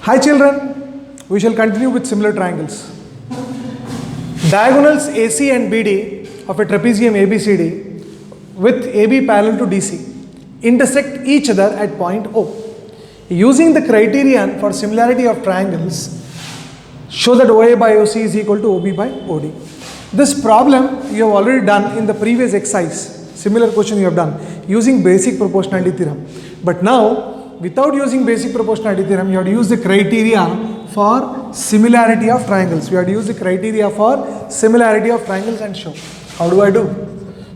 Hi children, we shall continue with similar triangles. Diagonals AC and BD of a trapezium ABCD with AB parallel to DC intersect each other at point O. Using the criterion for similarity of triangles, show that OA by OC is equal to OB by OD. This problem you have already done in the previous exercise. Similar question you have done using basic proportionality theorem. But now, without using basic proportionality theorem, you have to use the criteria for similarity of triangles. We have to use the criteria for similarity of triangles and show. How do I do?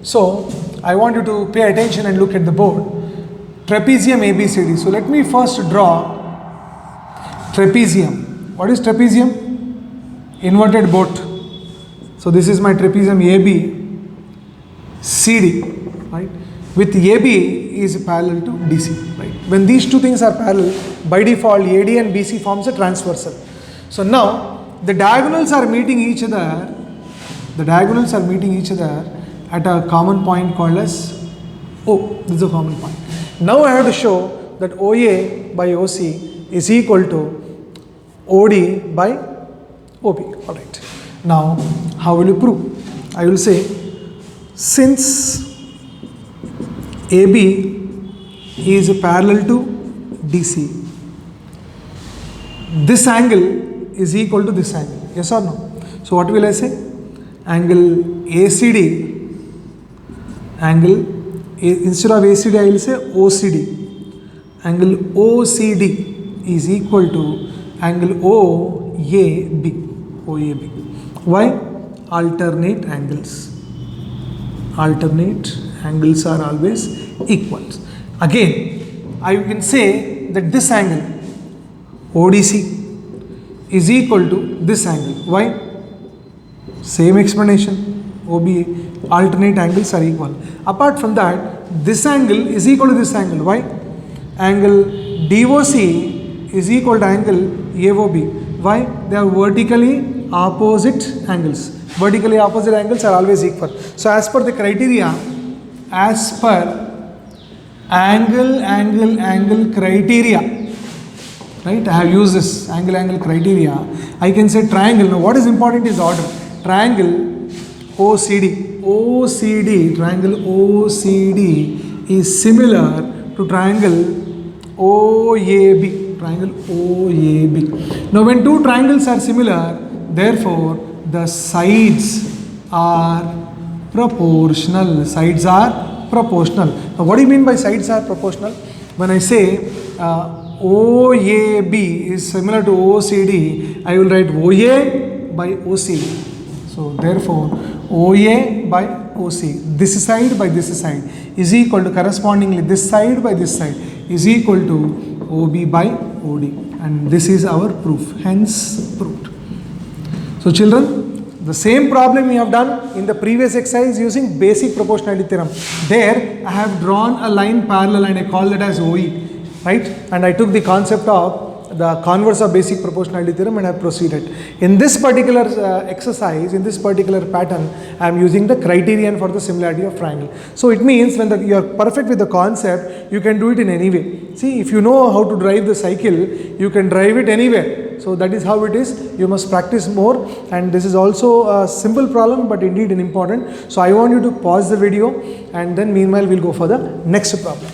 So, I want you to pay attention and look at the board. Trapezium ABCD. So, let me first draw trapezium. What is trapezium? Inverted boat. So, this is my trapezium AB, CD, right? With AB is parallel to DC, right? When these two things are parallel, by default AD and BC forms a transversal. So now the diagonals are meeting each other. The diagonals are meeting each other at a common point called as O. This is a common point. Now I have to show that OA by OC is equal to OD by OB. All right. Now how will you prove? I will say since AB is parallel to DC, this angle is equal to this angle. Yes or no? So what will I say? Angle ACD, instead of ACD I will say OCD. Angle OCD is equal to angle OAB. Why? Alternate angles. Alternate angles are always equal. Again, I can say that this angle ODC is equal to this angle. Why? Same explanation. OB, alternate angles are equal. Apart from that, this angle is equal to this angle. Why? Angle DOC is equal to angle AOB. Why? They are vertically opposite angles. Vertically opposite angles are always equal. So as per the criteria, as per angle criteria, right? I have used this angle criteria. I can say triangle. Now what is important is order. Triangle OCD. Triangle OCD is similar to triangle OAB. Triangle OAB. Now when two triangles are similar, therefore the sides are proportional. Sides are proportional. Now what do you mean by sides are proportional? When I say OAB is similar to OCD, I will write OA by OC. So therefore OA by OC, this side by this side is equal to correspondingly this side by this side is equal to OB by OD, and this is our proof, hence proved. So children, the same problem we have done in the previous exercise using basic proportionality theorem. There I have drawn a line parallel and I call that as OE, right? And I took the concept of the converse of basic proportionality theorem and I have proceeded. In this particular exercise, in this particular pattern, I am using the criterion for the similarity of triangle. So it means when you are perfect with the concept, you can do it in any way. See, if you know how to drive the cycle, you can drive it anywhere. So that is how it is. You must practice more, and this is also a simple problem but indeed an important. So I want you to pause the video and then meanwhile we'll go for the next problem.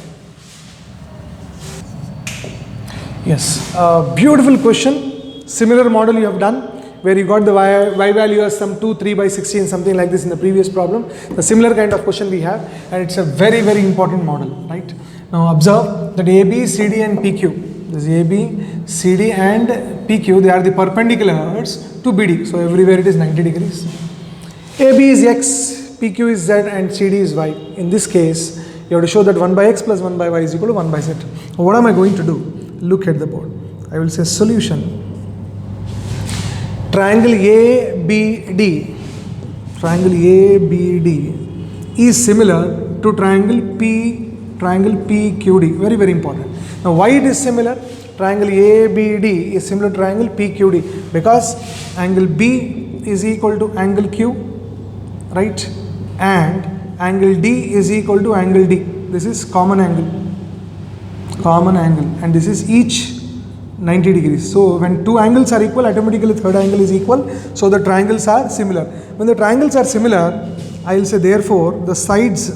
Yes, beautiful question. Similar model you have done where you got the y value as some 2, 3 by 16, something like this in the previous problem. The similar kind of question we have, and it's a very, very important model, right? Now observe that AB, CD and PQ. This AB, CD and PQ, they are the perpendiculars to BD. So everywhere it is 90 degrees. AB is X, PQ is Z and CD is Y. In this case, you have to show that 1 by X plus 1 by Y is equal to 1 by Z. What am I going to do? Look at the board. I will say solution. Triangle ABD is similar to triangle PQD. Very, very important. Now why it is similar? Triangle ABD is similar to triangle PQD because angle B is equal to angle Q, right? And angle D is equal to angle D. This is common angle, and this is each 90 degrees. So when two angles are equal, automatically third angle is equal. So the triangles are similar. When the triangles are similar, I will say therefore the sides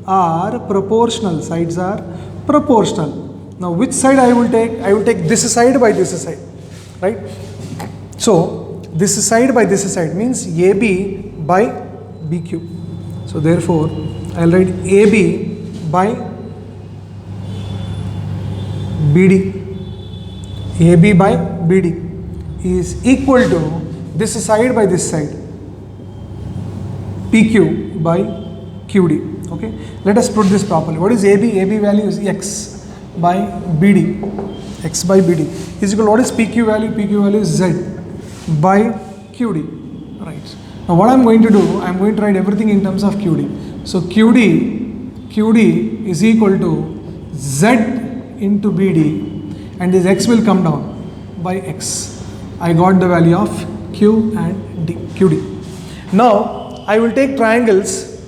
are proportional. Sides are proportional. Now which side I will take? I will take this side by this side, right? So this side by this side means AB by BQ. So therefore I will write AB by BD. AB by BD is equal to this side by this side, PQ by QD. Okay, let us put this properly. What is AB? AB value is X by BD. X by BD is equal to what is PQ value? PQ value is Z by QD. Right. Now what I am going to do, I am going to write everything in terms of QD. So QD is equal to Z into BD, and this X will come down by X. I got the value of Q and D, QD. Now I will take triangles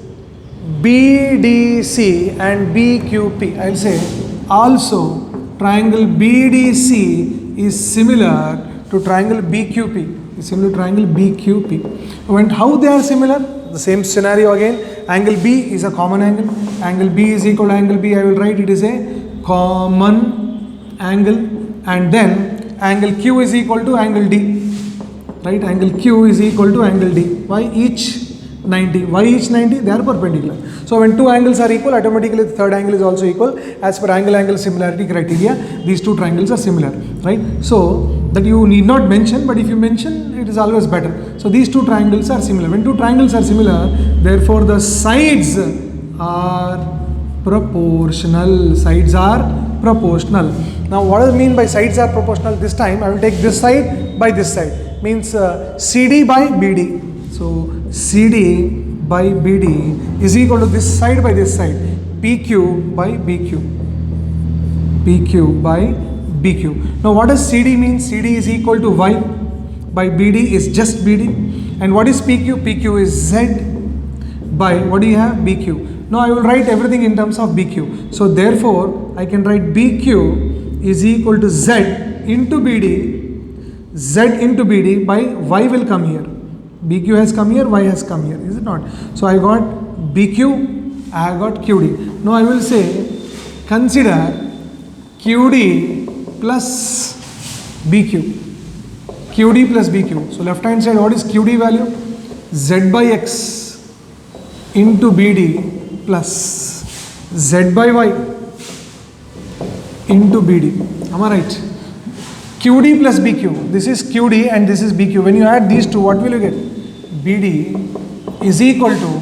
BDC and BQP. I will say also triangle BDC is similar to triangle BQP. And how they are similar? The same scenario again. Angle B is a common angle. Angle B is equal to angle B. I will write it is a common angle, and then angle Q is equal to angle D. Right? Angle Q is equal to angle D. Why each 90? Why each 90? They are perpendicular. So when two angles are equal, automatically the third angle is also equal. As per angle similarity criteria, these two triangles are similar, right? So that you need not mention, but if you mention, it is always better. So these two triangles are similar. When two triangles are similar, therefore the sides are proportional. Sides are proportional. Now what does it mean by sides are proportional? This time I will take this side by this side. Means CD by BD. So CD by BD is equal to this side by this side, PQ by BQ. PQ by BQ. Now what does CD mean? CD is equal to Y by BD is just BD. And what is PQ? PQ is Z by what do you have? BQ. Now I will write everything in terms of BQ. So therefore I can write BQ is equal to Z into BD. Z into BD by Y will come here. BQ has come here, Y has come here, is it not? So I got BQ, I got QD. Now I will say consider QD plus BQ. QD plus BQ. So left hand side, what is QD value? Z by X into BD plus Z by Y into BD. Am I right? QD plus BQ. This is QD and this is BQ. When you add these two, what will you get? BD is equal to,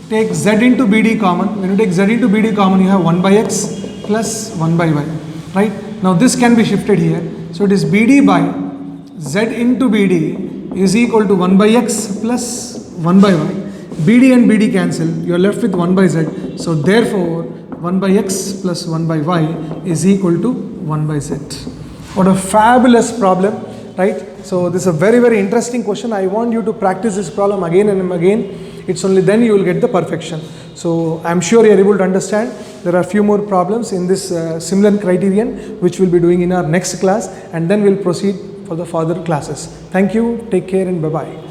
take Z into BD common. When you take Z into BD common, you have 1 by X plus 1 by Y. Right? Now this can be shifted here. So it is BD by Z into BD is equal to 1 by X plus 1 by Y. BD and BD cancel. You are left with 1 by Z. So therefore 1 by X plus 1 by Y is equal to 1 by Z. What a fabulous problem, right? So this is a very, very interesting question. I want you to practice this problem again and again. It's only then you will get the perfection. So I'm sure you are able to understand. There are a few more problems in this similar criterion which we'll be doing in our next class, and then we'll proceed for the further classes. Thank you, take care, and bye-bye.